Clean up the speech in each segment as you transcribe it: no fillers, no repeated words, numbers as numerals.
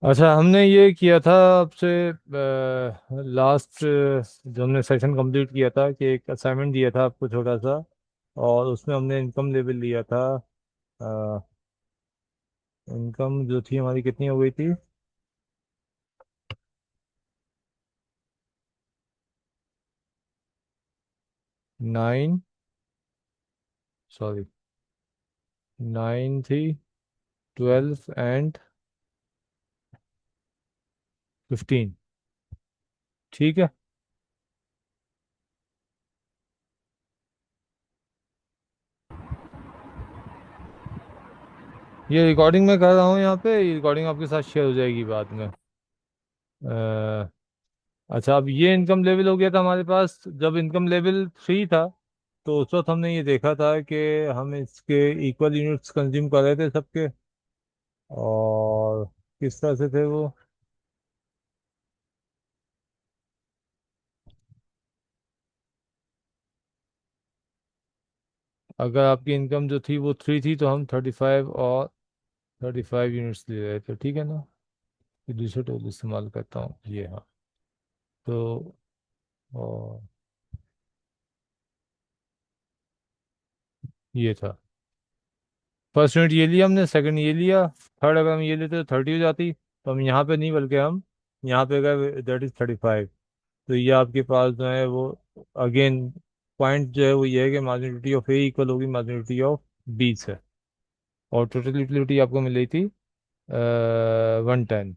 अच्छा, हमने ये किया था आपसे लास्ट जो हमने सेशन कंप्लीट किया था कि एक असाइनमेंट दिया था आपको छोटा सा, और उसमें हमने इनकम लेवल लिया था। इनकम जो थी हमारी कितनी हो गई थी? 9, सॉरी, 9 थी, 12 एंड 15। ठीक है। ये रिकॉर्डिंग मैं कर रहा हूँ यहाँ पे, ये रिकॉर्डिंग आपके साथ शेयर हो जाएगी बाद में। अ, अच्छा, अब ये इनकम लेवल हो गया था हमारे पास। जब इनकम लेवल 3 था तो उस वक्त हमने ये देखा था कि हम इसके इक्वल यूनिट्स कंज्यूम कर रहे थे सबके। और किस तरह से थे वो? अगर आपकी इनकम जो थी वो 3 थी तो हम 35 और 35 यूनिट्स ले रहे थे, ठीक है ना? ये दूसरा टूल इस्तेमाल करता हूँ ये, हाँ। तो और ये था फर्स्ट यूनिट, ये लिया हमने, सेकंड ये लिया, थर्ड अगर हम ये लेते तो 30 हो जाती। तो हम यहाँ पे नहीं, बल्कि हम यहाँ पे गए, दैट इज 35। तो ये आपके पास जो है वो, अगेन पॉइंट जो है वो ये है कि मार्जिनलिटी ऑफ ए इक्वल होगी मार्जिनलिटी ऑफ बी से। और टोटल यूटिलिटी आपको मिल रही थी 110।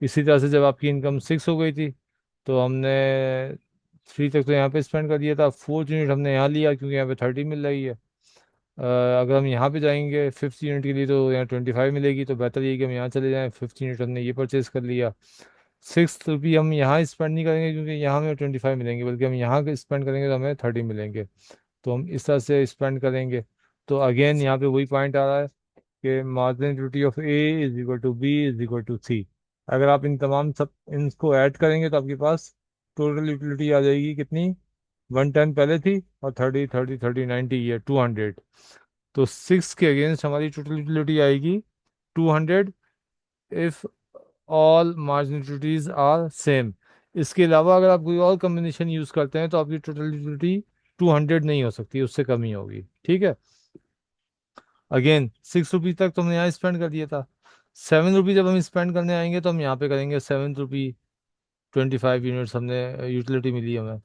इसी तरह से जब आपकी इनकम 6 हो गई थी तो हमने 3 तक तो यहाँ पे स्पेंड कर दिया था। फोर्थ यूनिट हमने यहाँ लिया क्योंकि यहाँ पे 30 मिल रही है। अगर हम यहाँ पे जाएंगे फिफ्थ यूनिट के लिए तो यहाँ 25 मिलेगी, तो बेहतर ये है कि हम यहाँ चले जाएं। फिफ्थ यूनिट हमने ये परचेज कर लिया। सिक्स रुपी हम यहाँ स्पेंड नहीं करेंगे क्योंकि यहाँ हमें 25 मिलेंगे, बल्कि हम यहाँ स्पेंड करेंगे तो हमें 30 मिलेंगे। तो हम इस तरह से स्पेंड करेंगे। तो अगेन यहाँ पे वही पॉइंट आ रहा है कि margin duty of A is equal to B is equal to C. अगर आप इन तमाम सब इनको ऐड करेंगे तो आपके पास टोटल यूटिलिटी आ जाएगी कितनी? 110 पहले थी, और 30 30 30 90, ये 200। तो 6 के अगेंस्ट हमारी टोटल यूटिलिटी आएगी 200 if all marginalities are same. इसके अलावा अगर आप कोई और कम्बिनेशन यूज करते हैं तो आपकी टोटल यूटिलिटी 200 नहीं हो सकती, उससे कम ही होगी। ठीक है। अगेन 6 रुपीज तक तो हमने यहाँ स्पेंड कर दिया था। 7 रुपीज जब हम स्पेंड करने आएंगे तो हम यहाँ पे करेंगे 7 रुपी, 25 यूनिट्स हमने यूटिलिटी मिली हमें।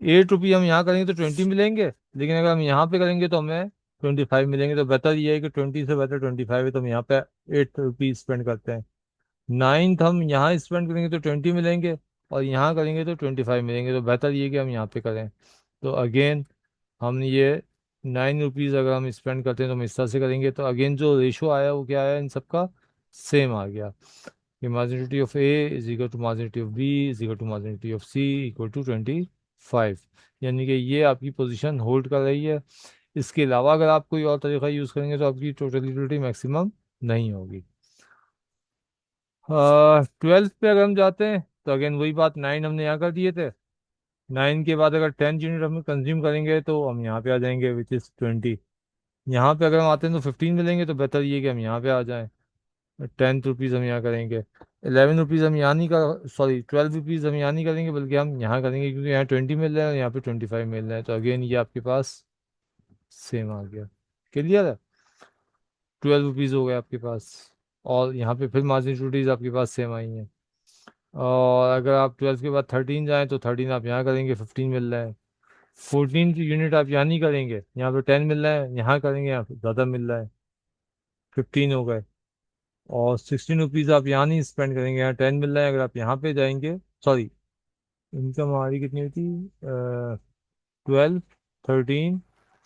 8 रुपी हम यहाँ करेंगे तो 20 मिलेंगे, लेकिन अगर हम यहाँ पे करेंगे तो हमें 25 मिलेंगे। तो बेहतर ये है कि 20 से बेहतर 25 है, तो हम यहाँ पे 8 रुपीज स्पेंड करते हैं। नाइन्थ हम यहाँ स्पेंड करेंगे तो 20 मिलेंगे, और यहाँ करेंगे तो 25 मिलेंगे। तो बेहतर ये है कि हम यहाँ पे करें। तो अगेन हम ये 9 रुपीज़ अगर हम स्पेंड करते हैं तो हम इस तरह से करेंगे। तो अगेन जो रेशो आया वो क्या आया इन सबका? सेम आ गया कि marginality of A is equal to marginality of B is equal to marginality of C equal to 25। यानी कि ये आपकी पोजीशन होल्ड कर रही है। इसके अलावा अगर आप कोई और तरीका यूज़ करेंगे तो आपकी टोटलिटी मैक्सिमम नहीं होगी। 12 पे अगर हम जाते हैं तो अगेन वही बात, 9 हमने यहाँ कर दिए थे। 9 के बाद अगर 10 यूनिट हम कंज्यूम करेंगे तो हम यहाँ पे आ जाएंगे विच इज़ 20। यहाँ पे अगर हम आते हैं तो 15 मिलेंगे, तो बेहतर ये है कि हम यहाँ पे आ जाएं। 10 रुपीज़ हम यहाँ करेंगे। 11 रुपीज़ हम यहाँ नहीं कर, सॉरी, 12 रुपीज़ हम यहाँ नहीं करेंगे, बल्कि हम यहाँ करेंगे क्योंकि यहाँ 20 मिल रहा है और यहाँ पे 25 मिल रहा है। तो अगेन ये आपके पास सेम आ गया। क्लियर है? 12 रुपीज़ हो गए आपके पास। और यहाँ पे फिर मार्जिन ड्यूटीज आपके पास सेम आई हैं। और अगर आप 12 के बाद 13 जाएं तो 13 आप यहाँ करेंगे, 15 मिल रहा है। 14 की यूनिट आप यहाँ नहीं करेंगे, यहाँ पे 10 मिल रहा है, यहाँ करेंगे यहाँ पे ज़्यादा मिल रहा है, 15 हो गए। और 16 रुपीज़ आप यहाँ नहीं स्पेंड करेंगे, यहाँ 10 मिल रहा है। अगर आप यहाँ पे जाएंगे, सॉरी, इनकम हमारी कितनी हुई थी? 12, 13,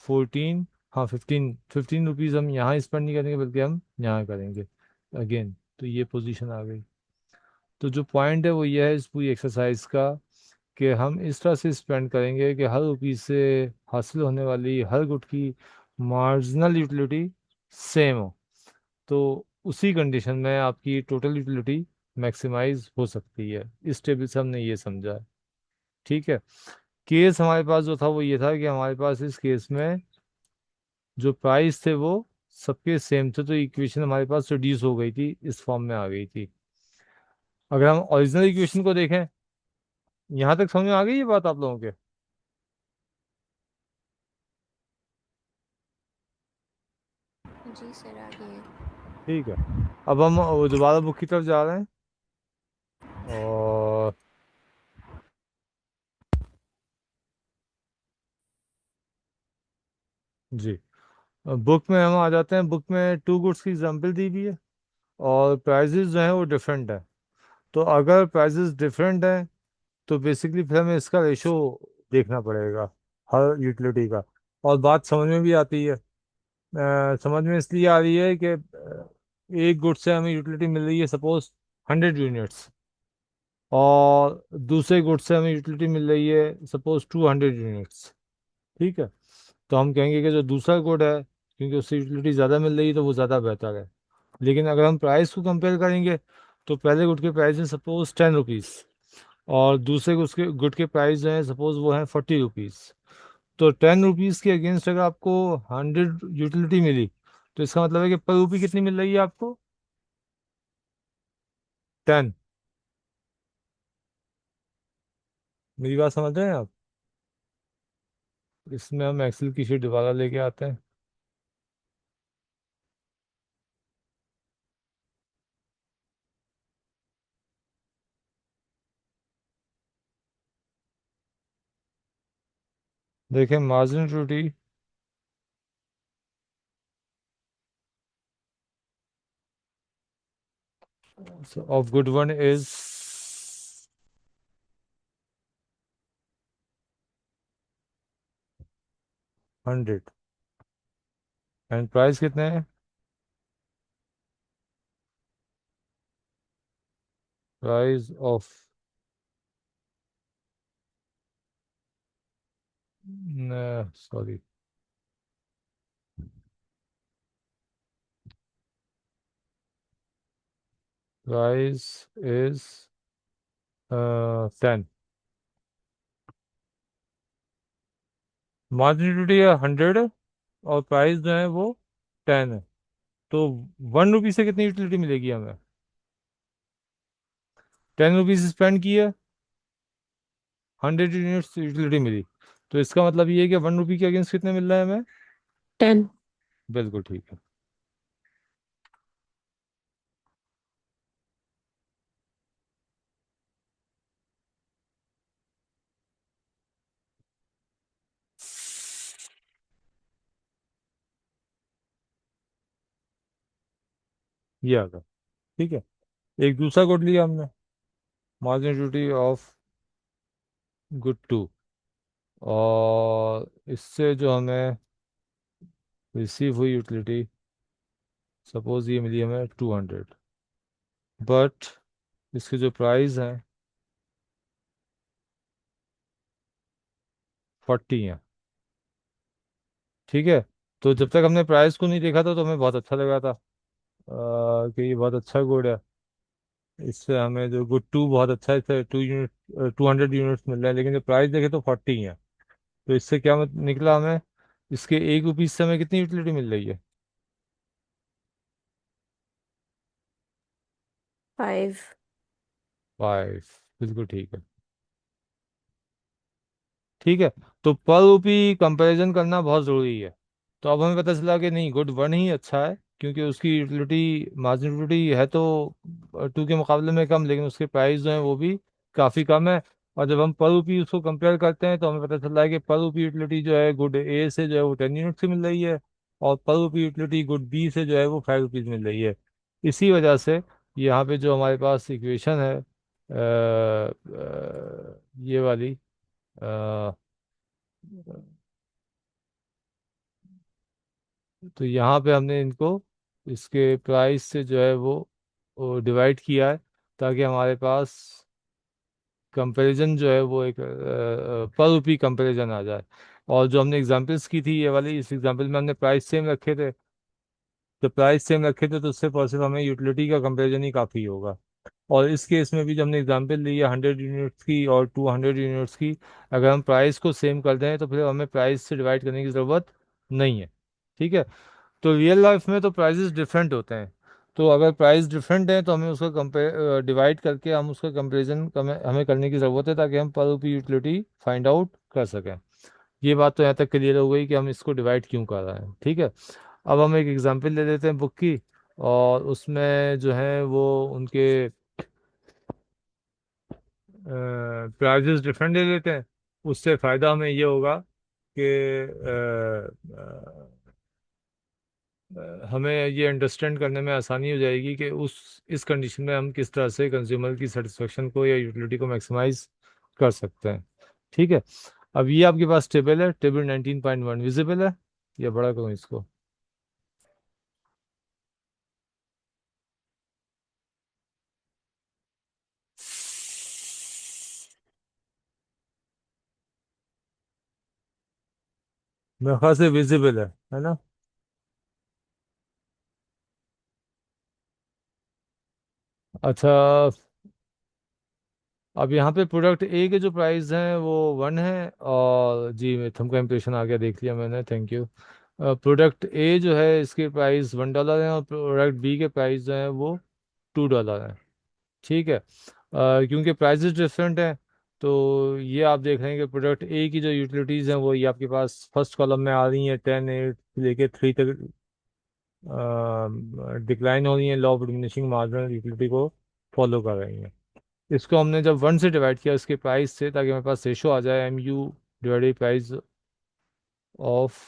14, हाँ 15। 15 रुपीज़ हम यहाँ स्पेंड नहीं करेंगे, बल्कि हम यहाँ करेंगे अगेन। तो ये पोजीशन आ गई। तो जो पॉइंट है वो ये है इस पूरी एक्सरसाइज का, कि हम इस तरह से स्पेंड करेंगे कि हर रुपीस से हासिल होने वाली हर गुड की मार्जिनल यूटिलिटी सेम हो। तो उसी कंडीशन में आपकी टोटल यूटिलिटी मैक्सिमाइज हो सकती है। इस टेबल से हमने ये समझा है। ठीक है। केस हमारे पास जो था वो ये था कि हमारे पास इस केस में जो प्राइस थे वो सबके सेम थे, तो इक्वेशन हमारे पास रिड्यूस हो गई थी, इस फॉर्म में आ गई थी। अगर हम ओरिजिनल इक्वेशन को देखें, यहाँ तक समझ में आ गई ये बात आप लोगों के? जी सर, आगे है। ठीक है। अब हम दोबारा बुक की तरफ जा रहे हैं। और जी, बुक में हम आ जाते हैं। बुक में टू गुड्स की एग्जांपल दी हुई है, और प्राइजेस जो हैं वो डिफरेंट है। तो अगर प्राइजेस डिफरेंट हैं, तो बेसिकली फिर हमें इसका रेशो देखना पड़ेगा हर यूटिलिटी का। और बात समझ में भी आती है। समझ में इसलिए आ रही है कि एक गुड से हमें यूटिलिटी मिल रही है सपोज 100 यूनिट्स, और दूसरे गुड से हमें यूटिलिटी मिल रही है सपोज 200 यूनिट्स। ठीक है। तो हम कहेंगे कि जो दूसरा गुड है, क्योंकि उससे यूटिलिटी ज़्यादा मिल रही है, तो वो ज़्यादा बेहतर है। लेकिन अगर हम प्राइस को कंपेयर करेंगे, तो पहले गुड के प्राइस है सपोज 10 रुपीज़, और दूसरे उसके गुड के प्राइस जो है सपोज वो है 40 रुपीज़। तो 10 रुपीज़ के अगेंस्ट अगर आपको 100 यूटिलिटी मिली, तो इसका मतलब है कि पर रुपी कितनी मिल रही है आपको? 10। मेरी बात समझ रहे हैं आप? इसमें हम एक्सेल की शीट दोबारा लेके आते हैं। देखें margin utility of good one is 100, and price कितने हैं? Price of, sorry, price is 10। Margin utility है 100, और प्राइस जो है वो 10 है। तो 1 रुपी से कितनी यूटिलिटी मिलेगी हमें? 10 रुपीज स्पेंड किए, 100 यूनिट्स यूटिलिटी मिली। तो इसका मतलब ये है कि 1 रुपी के अगेंस्ट कितने मिल रहा है हमें? 10। बिल्कुल ठीक है। ये आ गया। ठीक है। एक दूसरा कोड लिया हमने, margin utility of good two, और इससे जो हमें रिसीव हुई यूटिलिटी, सपोज ये मिली हमें 200, बट इसके जो प्राइस हैं 40 हैं। ठीक है। तो जब तक हमने प्राइस को नहीं देखा था, तो हमें बहुत अच्छा लगा था कि ये बहुत अच्छा गुड है। इससे हमें जो गुड टू बहुत अच्छा है, इससे 200 यूनिट्स मिल रहे हैं। लेकिन जो प्राइस देखे तो 40 है। तो इससे क्या निकला हमें? इसके 1 रुपीज से हमें कितनी यूटिलिटी मिल रही है? 5। 5। बिल्कुल ठीक है। ठीक है। तो पर रुपी कंपैरिजन करना बहुत ज़रूरी है। तो अब हमें पता चला कि नहीं, गुड वन ही अच्छा है, क्योंकि उसकी यूटिलिटी, मार्जिन यूटिलिटी है तो टू के मुकाबले में कम, लेकिन उसके प्राइस जो है वो भी काफ़ी कम है। और जब हम पर रुपी उसको कंपेयर करते हैं, तो हमें पता चल रहा है कि पर रुपी यूटिलिटी जो है गुड ए से जो है वो 10 यूनिट से मिल रही है, और पर रुपी यूटिलिटी गुड बी से जो है वो 5 रुपीज़ मिल रही है। इसी वजह से यहाँ पे जो हमारे पास इक्वेशन है, ये वाली, तो यहाँ पे हमने इनको इसके प्राइस से जो है वो डिवाइड किया है, ताकि हमारे पास कंपैरिजन जो है वो एक पर रुपी कंपैरिजन आ जाए। और जो हमने एग्जांपल्स की थी ये वाली, इस एग्जांपल में हमने प्राइस सेम रखे थे। तो प्राइस सेम रखे थे, तो उससे पर सिर्फ हमें यूटिलिटी का कंपैरिजन ही काफ़ी होगा। और इस केस में भी जो हमने एग्जांपल ली है 100 यूनिट्स की और 200 यूनिट्स की, अगर हम प्राइस को सेम कर दें, तो फिर हमें प्राइस से डिवाइड करने की ज़रूरत नहीं है। ठीक है। तो रियल लाइफ में तो प्राइजेस डिफरेंट होते हैं। तो अगर प्राइस डिफरेंट है तो हमें उसका कंपेयर डिवाइड करके हम उसका कंपेरिजन हमें हमें करने की ज़रूरत है, ताकि हम पर रुपी यूटिलिटी फाइंड आउट कर सकें। ये बात तो यहाँ तक क्लियर हो गई कि हम इसको डिवाइड क्यों कर रहे हैं। ठीक है। अब हम एक एग्जांपल ले लेते हैं बुक की, और उसमें जो है वो उनके प्राइजेस डिफरेंट ले लेते हैं। उससे फ़ायदा हमें ये होगा कि हमें ये अंडरस्टैंड करने में आसानी हो जाएगी कि उस इस कंडीशन में हम किस तरह से कंज्यूमर की सेटिस्फेक्शन को या यूटिलिटी को मैक्सिमाइज कर सकते हैं। ठीक है। अब ये आपके पास टेबल है, टेबल 19.1 विजिबल है, या बड़ा करूँ इसको? मेरे ख्याल से विजिबल है ना? अच्छा। अब यहाँ पे प्रोडक्ट ए के जो प्राइस हैं वो 1 है, और जी थंब का इम्प्रेशन आ गया, देख लिया मैंने, थैंक यू। प्रोडक्ट ए जो है इसके प्राइस $1 है, और प्रोडक्ट बी के प्राइस जो है वो $2 है। ठीक है। क्योंकि प्राइसेस डिफरेंट हैं, तो ये आप देख रहे हैं कि प्रोडक्ट ए की जो यूटिलिटीज़ हैं वो ये आपके पास फर्स्ट कॉलम में आ रही हैं, 10 8 लेके 3 तक डिक्लाइन हो रही हैं, law of diminishing marginal utility को फॉलो कर रही हैं। इसको हमने जब 1 से डिवाइड किया इसके प्राइस से, ताकि हमारे पास रेशो आ जाए MU divided price of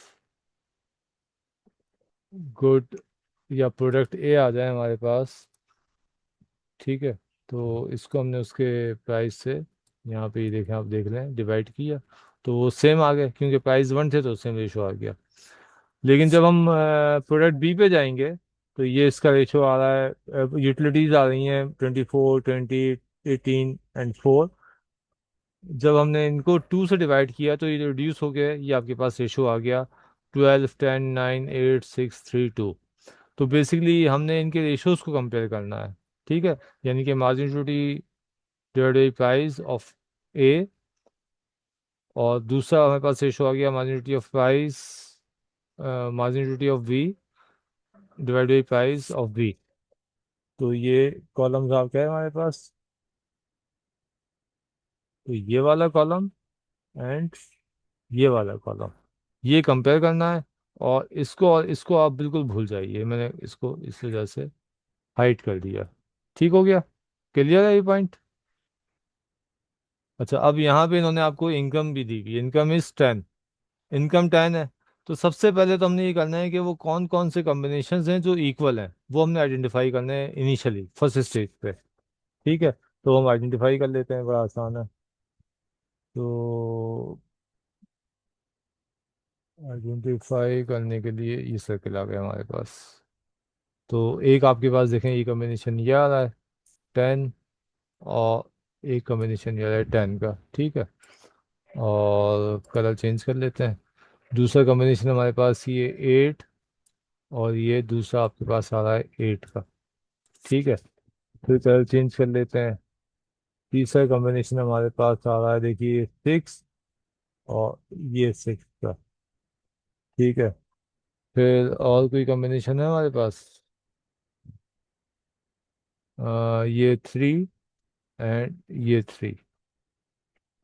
good या प्रोडक्ट ए आ जाए हमारे पास। ठीक है। तो इसको हमने उसके प्राइस से, यहाँ पे ये देखें, आप देख लें, डिवाइड किया, तो वो सेम आ गया, क्योंकि प्राइस 1 थे तो सेम रेशो आ गया। लेकिन जब हम प्रोडक्ट बी पे जाएंगे, तो ये इसका रेशो आ रहा है, यूटिलिटीज आ रही हैं 24 20 18 एंड 4। जब हमने इनको 2 से डिवाइड किया तो ये रिड्यूस हो गया, ये आपके पास रेशो आ गया 12 10 9 8 6 3 2। तो बेसिकली हमने इनके रेशोज को कंपेयर करना है। ठीक है। यानी कि margin utility divided by price of A, और दूसरा हमारे पास रेशो आ गया margin utility of price, margin utility of B divided by price of B. तो ये कॉलम्स आपका है हमारे पास, तो ये वाला कॉलम एंड ये वाला कॉलम, ये कंपेयर करना है। और इसको आप बिल्कुल भूल जाइए, मैंने इसको इस वजह से हाइड कर दिया। ठीक हो गया? क्लियर है ये पॉइंट? अच्छा, अब यहाँ पे इन्होंने आपको इनकम भी दी हुई, इनकम इज 10, इनकम 10 है। तो सबसे पहले तो हमने ये करना है कि वो कौन कौन से कॉम्बिनेशंस हैं जो इक्वल हैं, वो हमने आइडेंटिफाई करने हैं इनिशियली फर्स्ट स्टेज पे। ठीक है। तो हम आइडेंटिफाई कर लेते हैं, बड़ा आसान है। तो आइडेंटिफाई करने के लिए ये सर्कल आ गया हमारे पास। तो एक आपके पास देखें, ये कॉम्बिनेशन ये आ रहा है 10, और एक कॉम्बिनेशन ये आ रहा है 10 का। ठीक है। और कलर चेंज कर लेते हैं। दूसरा कॉम्बिनेशन हमारे पास ये 8, और ये दूसरा आपके पास आ रहा है 8 का। ठीक है। फिर कलर चेंज कर लेते हैं। तीसरा कॉम्बिनेशन हमारे पास आ रहा है, देखिए 6, और ये 6 का। ठीक है। फिर और कोई कॉम्बिनेशन है हमारे पास? ये 3 एंड ये 3।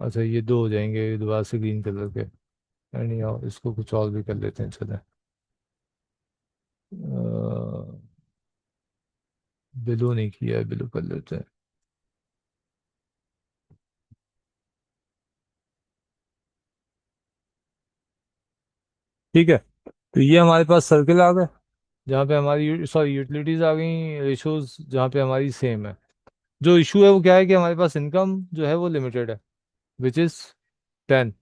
अच्छा, ये दो हो जाएंगे दोबारा से ग्रीन कलर के। एंड यार इसको कुछ और भी कर लेते हैं, चलें। ब्लू नहीं किया है, ब्लू कर लेते हैं। ठीक है। तो ये हमारे पास सर्कल आ गए, जहाँ पे हमारी सॉरी यूटिलिटीज आ गई, रेशोज जहाँ पे हमारी सेम है। जो इशू है वो क्या है कि हमारे पास इनकम जो है वो लिमिटेड है, विच इज़ 10।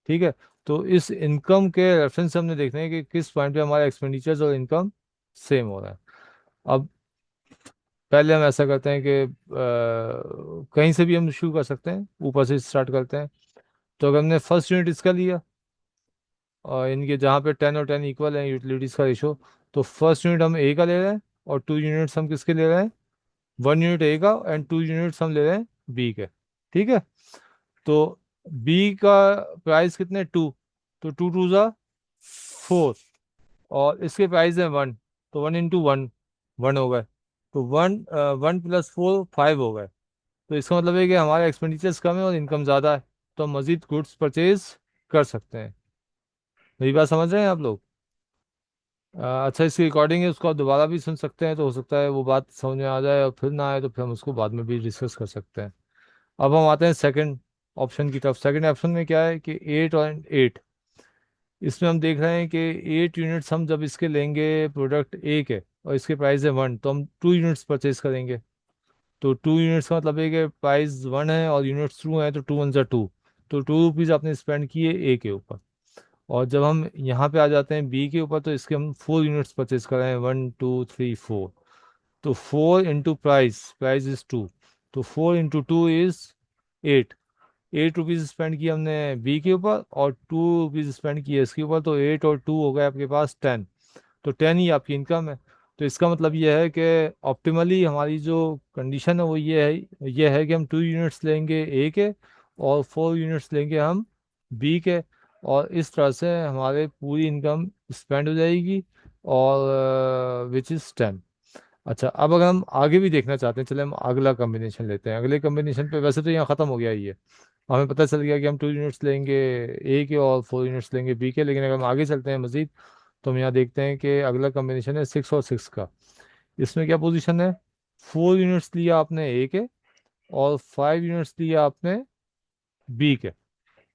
ठीक है। तो इस इनकम के रेफरेंस से हमने देखना है कि किस पॉइंट पे हमारा एक्सपेंडिचर्स और इनकम सेम हो रहा है। अब पहले हम ऐसा करते हैं कि कहीं से भी हम शुरू कर सकते हैं, ऊपर से स्टार्ट करते हैं। तो अगर हमने फर्स्ट यूनिट इसका लिया, और इनके जहाँ पे 10 और 10 इक्वल है यूटिलिटीज का रेशो, तो फर्स्ट यूनिट हम ए का ले रहे हैं, और 2 यूनिट्स हम किसके ले रहे हैं? 1 यूनिट ए का एंड 2 यूनिट्स हम ले रहे हैं बी के। ठीक है। तो बी का प्राइस कितने? 2, तो 2 2 ज़ा 4, और इसके प्राइस है 1, तो 1 इंटू 1, 1 हो गए। तो 1 + 4 5 हो गए। तो इसका मतलब है कि हमारे एक्सपेंडिचर्स कम है और इनकम ज़्यादा है, तो हम मज़ीद गुड्स परचेज कर सकते हैं। मेरी बात समझ रहे हैं आप लोग? अच्छा, इसकी रिकॉर्डिंग है, उसको आप दोबारा भी सुन सकते हैं, तो हो सकता है वो बात समझ में आ जाए, और फिर ना आए तो फिर हम उसको बाद में भी डिस्कस कर सकते हैं। अब हम आते हैं सेकंड ऑप्शन की तरफ। सेकंड ऑप्शन में क्या है कि 8 और 8, इसमें हम देख रहे हैं कि 8 यूनिट्स हम जब इसके लेंगे, प्रोडक्ट एक है और इसके प्राइस है 1, तो हम 2 यूनिट्स परचेज करेंगे। तो 2 यूनिट्स का मतलब है कि प्राइस 1 है और यूनिट्स 2 है, तो 2 × 1 = 2। तो 2 रुपीज़ आपने स्पेंड किए ए के ऊपर। और जब हम यहाँ पे आ जाते हैं बी के ऊपर, तो इसके हम 4 यूनिट्स परचेज कर रहे हैं, 1 2 3 4। तो 4 × प्राइस, प्राइस इज 2, तो 4 × 2 इज 8। 8 रुपीज़ स्पेंड किए हमने बी के ऊपर और 2 रुपीज़ स्पेंड किए इसके ऊपर, तो 8 और 2 हो गए आपके पास 10। तो 10 ही आपकी इनकम है। तो इसका मतलब ये है कि ऑप्टिमली हमारी जो कंडीशन है वो ये है कि हम 2 यूनिट्स लेंगे ए के और 4 यूनिट्स लेंगे हम बी के, और इस तरह से हमारे पूरी इनकम स्पेंड हो जाएगी, और विच इज़ 10। अच्छा, अब अगर हम आगे भी देखना चाहते हैं, चले हम अगला कॉम्बिनेशन लेते हैं। अगले कॉम्बिनेशन पे वैसे तो यहाँ ख़त्म हो गया ये, हमें पता चल गया कि हम 2 यूनिट्स लेंगे ए के और 4 यूनिट्स लेंगे बी के। लेकिन अगर हम आगे चलते हैं मजीद, तो हम यहाँ देखते हैं कि अगला कॉम्बिनेशन है 6 और 6 का। इसमें क्या पोजीशन है? 4 यूनिट्स लिया आपने ए के और 5 यूनिट्स लिया आपने बी के।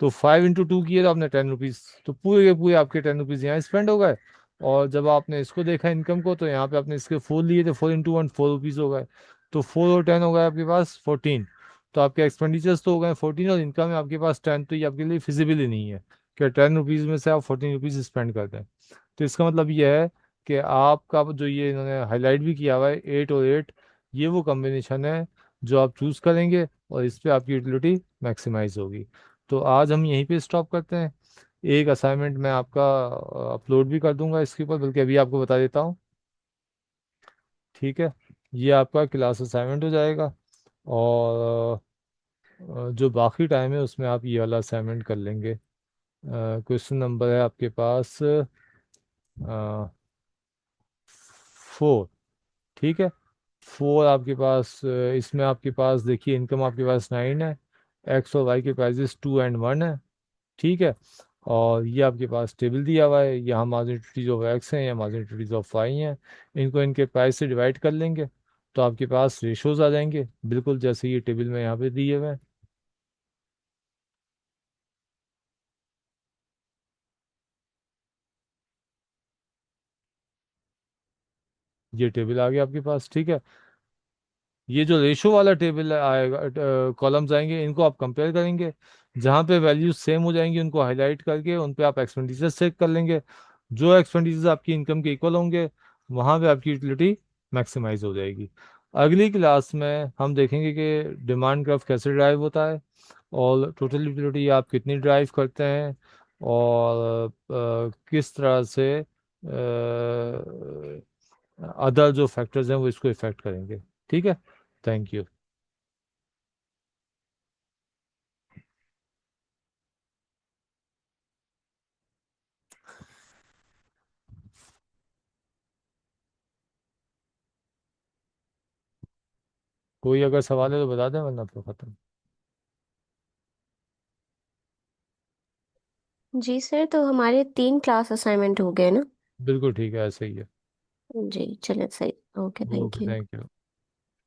तो 5 × 2 किए तो आपने 10 रुपीज़, तो पूरे के पूरे आपके 10 रुपीज़ यहाँ स्पेंड हो गए। और जब आपने इसको देखा इनकम को, तो यहाँ पे आपने इसके 4 लिए, तो 4 × 1 4 रुपीज़ हो गए। तो 4 और 10 हो गए आपके पास 14। तो आपके एक्सपेंडिचर्स तो हो गए 14 और इनकम है आपके पास 10। तो ये आपके लिए फिजिबल ही नहीं है कि 10 रुपीज़ में से आप 14 रुपीज़ स्पेंड कर दें। तो इसका मतलब ये है कि आपका जो ये इन्होंने हाईलाइट भी किया हुआ है 8 और 8, ये वो कॉम्बिनेशन है जो आप चूज़ करेंगे और इस पे आपकी यूटिलिटी मैक्सिमाइज होगी। तो आज हम यहीं पे स्टॉप करते हैं। एक असाइनमेंट मैं आपका अपलोड भी कर दूंगा इसके ऊपर, बल्कि अभी आपको बता देता हूँ। ठीक है, ये आपका क्लास असाइनमेंट हो जाएगा, और जो बाकी टाइम है उसमें आप ये वाला असाइनमेंट कर लेंगे। क्वेश्चन नंबर है आपके पास 4। ठीक है, 4 आपके पास, इसमें आपके पास देखिए इनकम आपके पास 9 है, एक्स और वाई के प्राइजेस 2 और 1 है। ठीक है, और ये आपके पास टेबल दिया हुआ है, यहाँ मार्जिनलिटीज ऑफ एक्स हैं या मार्जिनलिटीज ऑफ वाई हैं। इनको इनके प्राइस से डिवाइड कर लेंगे, तो आपके पास रेशोज आ जाएंगे बिल्कुल जैसे ये टेबल में यहाँ पे दिए हुए हैं। ये टेबल आ गया आपके पास। ठीक है, ये जो रेशो वाला टेबल आएगा, कॉलम्स आएंगे, इनको आप कंपेयर करेंगे। जहाँ पे वैल्यूज सेम हो जाएंगी उनको हाईलाइट करके उन पे आप एक्सपेंडिचर चेक कर लेंगे। जो एक्सपेंडिचर आपकी इनकम के इक्वल होंगे, वहाँ पे आपकी यूटिलिटी मैक्सिमाइज हो जाएगी। अगली क्लास में हम देखेंगे कि डिमांड ग्राफ कैसे ड्राइव होता है, और टोटल यूटिलिटी आप कितनी ड्राइव करते हैं, और किस तरह से अदर जो फैक्टर्स हैं वो इसको इफेक्ट करेंगे। ठीक है, थैंक यू। कोई अगर सवाल है तो बता दें, वरना तो खत्म। जी सर, तो हमारे 3 क्लास असाइनमेंट हो गए ना? बिल्कुल ठीक है, ऐसे ही है। जी चलिए, सही। Okay, thank okay, you. Thank you.